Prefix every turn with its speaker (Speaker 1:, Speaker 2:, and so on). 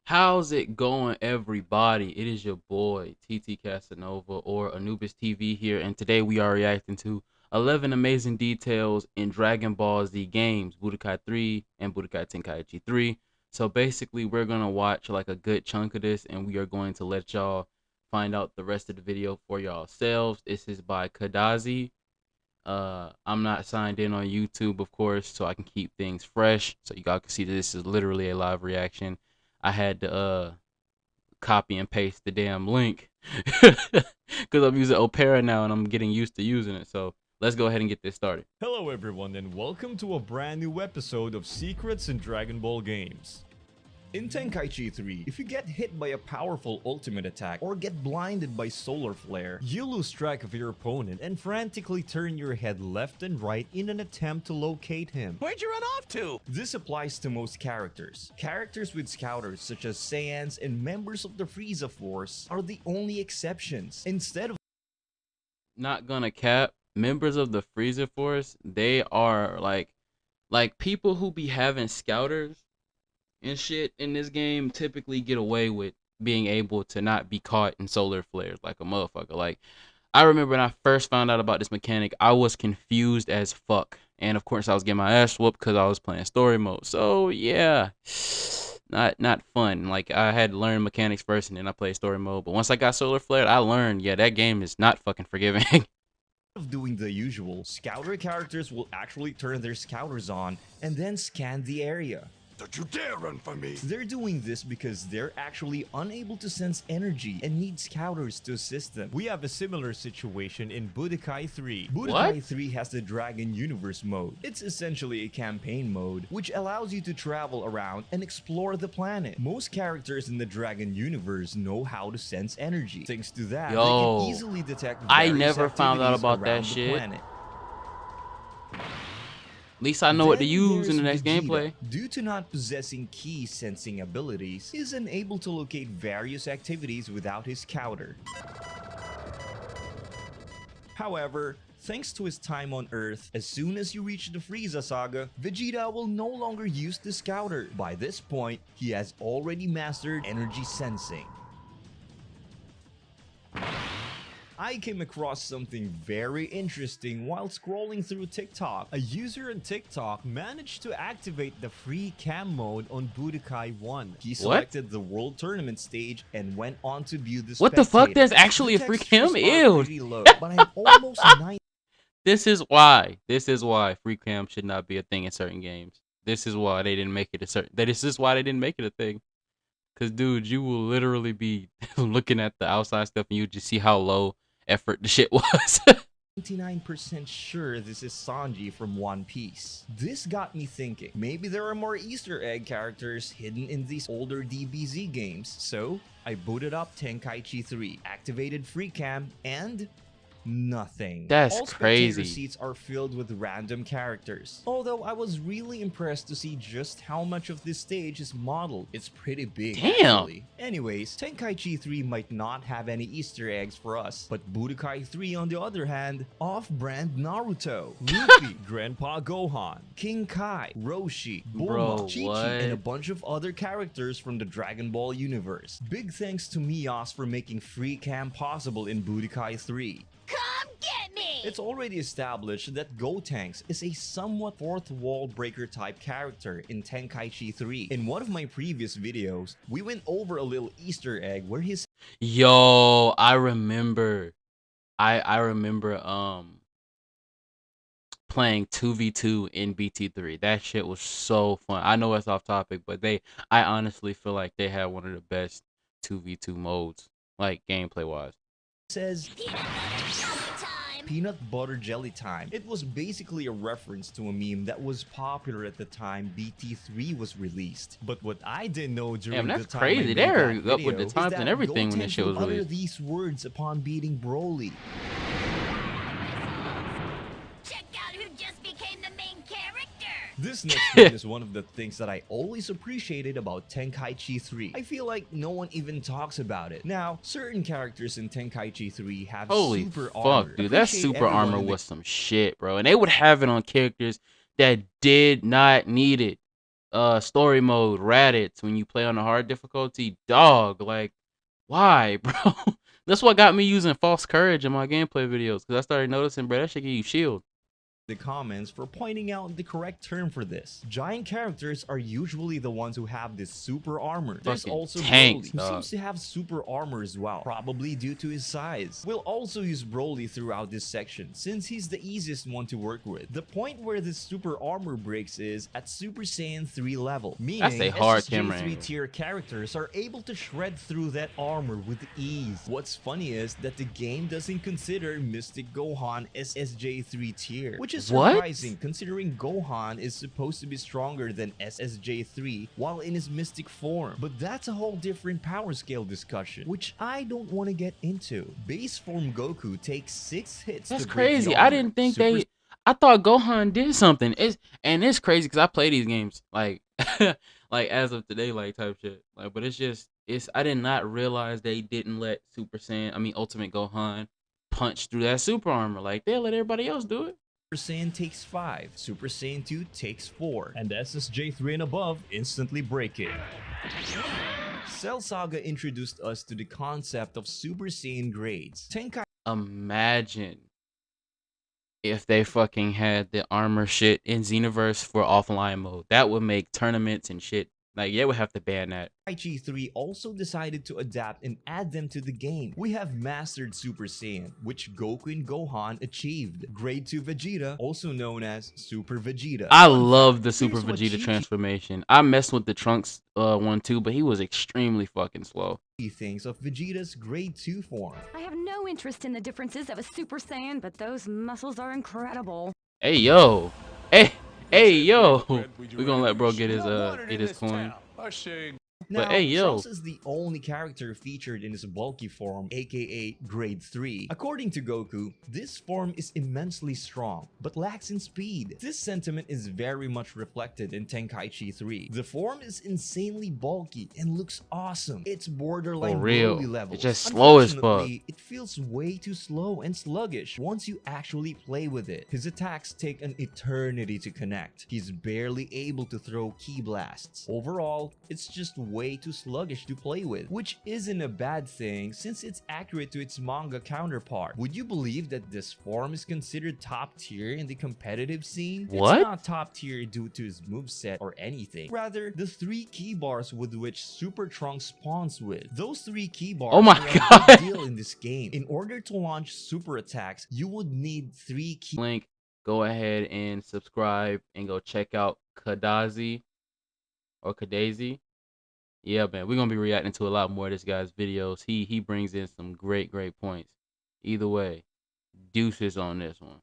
Speaker 1: How's it going, everybody? It is your boy TT Casanova or Anubis TV here, and today we are reacting to 11 amazing details in Dragon Ball Z games, Budokai 3 and Budokai Tenkaichi 3. So basically, we're gonna watch like a good chunk of this, and we are going to let y'all find out the rest of the video for yourselves. This is by Kadazi. I'm not signed in on YouTube, of course, so I can keep things fresh. So you guys can see that this is literally a live reaction. I had to copy and paste the damn link because I'm using Opera now and I'm getting used to using it. So let's go ahead and get this started.
Speaker 2: Hello everyone and welcome to a brand new episode of Secrets in Dragon Ball Games. In Tenkaichi 3, if you get hit by a powerful ultimate attack or get blinded by solar flare, you lose track of your opponent and frantically turn your head left and right in an attempt to locate him.
Speaker 3: Where'd you run off to?
Speaker 2: This applies to most characters. Characters with scouters such as Saiyans and members of the Frieza Force are the only exceptions. Instead of
Speaker 1: Not gonna cap, members of the Frieza Force, they are like people who be having scouters and shit in this game typically get away with being able to not be caught in solar flares like a motherfucker. Like, I remember when I first found out about this mechanic, I was confused as fuck. And of course I was getting my ass whooped because I was playing story mode. So yeah, not fun. Like, I had to learn mechanics first and then I played story mode. But once I got solar flared, I learned, yeah, that game is not fucking forgiving.
Speaker 2: doing the usual, scouter characters will actually turn their scouters on and then scan the area.
Speaker 3: Don't you dare run from me!
Speaker 2: They're doing this because they're actually unable to sense energy and need scouters to assist them. We have a similar situation in Budokai 3. Budokai 3 has the Dragon Universe mode. It's essentially a campaign mode, which allows you to travel around and explore the planet. Most characters in the Dragon Universe know how to sense energy. Thanks to that, they can easily detect
Speaker 1: I
Speaker 2: various
Speaker 1: never found out
Speaker 2: activities
Speaker 1: about that
Speaker 2: around the
Speaker 1: shit.
Speaker 2: planet.
Speaker 1: At least I know what to
Speaker 2: Then
Speaker 1: use in the
Speaker 2: there's
Speaker 1: next
Speaker 2: Vegeta.
Speaker 1: gameplay.
Speaker 2: Due to not possessing key sensing abilities, he is unable to locate various activities without his scouter. However, thanks to his time on Earth, as soon as you reach the Frieza saga, Vegeta will no longer use the scouter. By this point, he has already mastered energy sensing. I came across something very interesting while scrolling through TikTok. A user on TikTok managed to activate the free cam mode on Budokai 1. He selected the World Tournament stage and went on to view the
Speaker 1: What the fuck?
Speaker 2: spectators.
Speaker 1: There's actually a
Speaker 2: The
Speaker 1: free
Speaker 2: textures
Speaker 1: cam?
Speaker 2: are
Speaker 1: Ew.
Speaker 2: pretty low, but I'm almost 90.
Speaker 1: This is why free cam should not be a thing in certain games. This is why they didn't make it a certain. This is why they didn't make it a thing. Cause dude, you will literally be looking at the outside stuff and you just see how low effort the shit was.
Speaker 2: 99% sure this is Sanji from One Piece. This got me thinking, maybe there are more Easter egg characters hidden in these older DBZ games. So, I booted up Tenkaichi 3, activated free cam, and nothing.
Speaker 1: That's
Speaker 2: All spectator
Speaker 1: crazy.
Speaker 2: seats are filled with random characters. Although I was really impressed to see just how much of this stage is modeled. It's pretty big,
Speaker 1: Damn.
Speaker 2: actually. Anyways, Tenkaichi 3 might not have any Easter eggs for us, but Budokai 3 on the other hand, off-brand Naruto, Luffy, Grandpa Gohan, King Kai, Roshi,
Speaker 1: Bro,
Speaker 2: Bulma, Chi-Chi,
Speaker 1: what?
Speaker 2: and a bunch of other characters from the Dragon Ball universe. Big thanks to Mios for making free cam possible in Budokai 3.
Speaker 4: Come get me!
Speaker 2: It's already established that Gotenks is a somewhat fourth wall breaker type character in Tenkaichi 3. In one of my previous videos, we went over a little Easter egg where his
Speaker 1: Yo, I remember. I remember playing 2v2 in BT3. That shit was so fun. I know it's off topic, but I honestly feel like they had one of the best 2v2 modes, like gameplay wise.
Speaker 2: says
Speaker 4: Peanut butter jelly time!
Speaker 2: peanut butter jelly time. It was basically a reference to a meme that was popular at the time BT3 was released. But what I didn't know during
Speaker 1: Damn,
Speaker 2: the
Speaker 1: that's
Speaker 2: time
Speaker 1: crazy.
Speaker 2: I made
Speaker 1: They're
Speaker 2: that
Speaker 1: up with
Speaker 2: video
Speaker 1: the times
Speaker 2: is
Speaker 1: and
Speaker 2: that
Speaker 1: everything when this
Speaker 2: Gotenks
Speaker 1: shit was
Speaker 2: will utter
Speaker 1: released.
Speaker 2: these words upon beating Broly.
Speaker 4: Check out who just became the main character!
Speaker 2: This next one is one of the things that I always appreciated about Tenkaichi 3. I feel like no one even talks about it. Now, certain characters in Tenkaichi 3 have
Speaker 1: Holy
Speaker 2: super
Speaker 1: fuck,
Speaker 2: armor.
Speaker 1: dude. That
Speaker 2: Appreciate
Speaker 1: super
Speaker 2: everyone
Speaker 1: armor
Speaker 2: in the
Speaker 1: was some shit, bro. And they would have it on characters that did not need it. story mode, Raditz, when you play on the hard difficulty, dog, like, why, bro? That's what got me using false courage in my gameplay videos, because I started noticing, bro, that shit give you shield.
Speaker 2: The comments for pointing out the correct term for this. Giant characters are usually the ones who have this super armor. There's
Speaker 1: Fucking
Speaker 2: also
Speaker 1: tanks,
Speaker 2: Broly, who
Speaker 1: dog.
Speaker 2: seems to have super armor as well, probably due to his size. We'll also use Broly throughout this section, since he's the easiest one to work with. The point where this super armor breaks is at Super Saiyan 3 level, meaning
Speaker 1: That's a hard
Speaker 2: SSJ
Speaker 1: camera
Speaker 2: 3
Speaker 1: angle.
Speaker 2: tier characters are able to shred through that armor with ease. What's funny is that the game doesn't consider Mystic Gohan SSJ 3 tier, which is
Speaker 1: What?
Speaker 2: surprising considering Gohan is supposed to be stronger than SSJ3 while in his mystic form. But that's a whole different power scale discussion, which I don't want to get into. Base form Goku takes 6 hits
Speaker 1: That's
Speaker 2: to break
Speaker 1: crazy.
Speaker 2: the
Speaker 1: I
Speaker 2: armor.
Speaker 1: didn't think
Speaker 2: Super
Speaker 1: I thought Gohan did something. It's crazy because I play these games like like as of today, like type shit. Like, but I did not realize they didn't let Ultimate Gohan punch through that super armor. Like they let everybody else do it.
Speaker 2: Saiyan takes 5, Super Saiyan 2 takes 4, and SSJ3 and above instantly break it. Cell Saga introduced us to the concept of Super Saiyan grades. Tenkaichi
Speaker 1: Imagine if they fucking had the armor shit in Xenoverse for offline mode. That would make tournaments and shit. Like, yeah, would have to ban that.
Speaker 2: 3 also decided to adapt and add them to the game. We have Mastered Super Saiyan, which Goku and Gohan achieved. Grade 2 Vegeta, also known as Super Vegeta.
Speaker 1: I
Speaker 2: Fun
Speaker 1: love
Speaker 2: fact,
Speaker 1: the Super
Speaker 2: here's what
Speaker 1: Vegeta
Speaker 2: Chi
Speaker 1: transformation. I messed with the Trunks one too, but he was extremely fucking slow.
Speaker 2: thinks of Vegeta's Grade 2 form.
Speaker 5: I have no interest in the differences of a Super Saiyan, but those muscles are incredible.
Speaker 1: Hey yo, hey yo, we gonna let bro get his coin.
Speaker 2: Now,
Speaker 1: But hey yo,
Speaker 2: Trunks is the only character featured in his bulky form, aka Grade 3. According to Goku, this form is immensely strong, but lacks in speed. This sentiment is very much reflected in Tenkaichi 3. The form is insanely bulky and looks awesome. It's borderline
Speaker 1: For real.
Speaker 2: Broly levels.
Speaker 1: It's just slow as fuck.
Speaker 2: Unfortunately, it feels way too slow and sluggish once you actually play with it. His attacks take an eternity to connect. He's barely able to throw ki blasts. Overall, it's just way too sluggish to play with, which isn't a bad thing since it's accurate to its manga counterpart. Would you believe that this form is considered top tier in the competitive scene?
Speaker 1: What?
Speaker 2: It's not top tier due to his moveset or anything. Rather, the 3 key bars with which Super Trunks spawns with. Those 3 key bars
Speaker 1: Oh my
Speaker 2: are
Speaker 1: God.
Speaker 2: a big deal in this game. In order to launch super attacks, you would need 3 key
Speaker 1: link. Go ahead and subscribe and go check out Kadazi or Kadazi. Yeah, man, we're gonna be reacting to a lot more of this guy's videos. He brings in some great points. Either way, deuces on this one.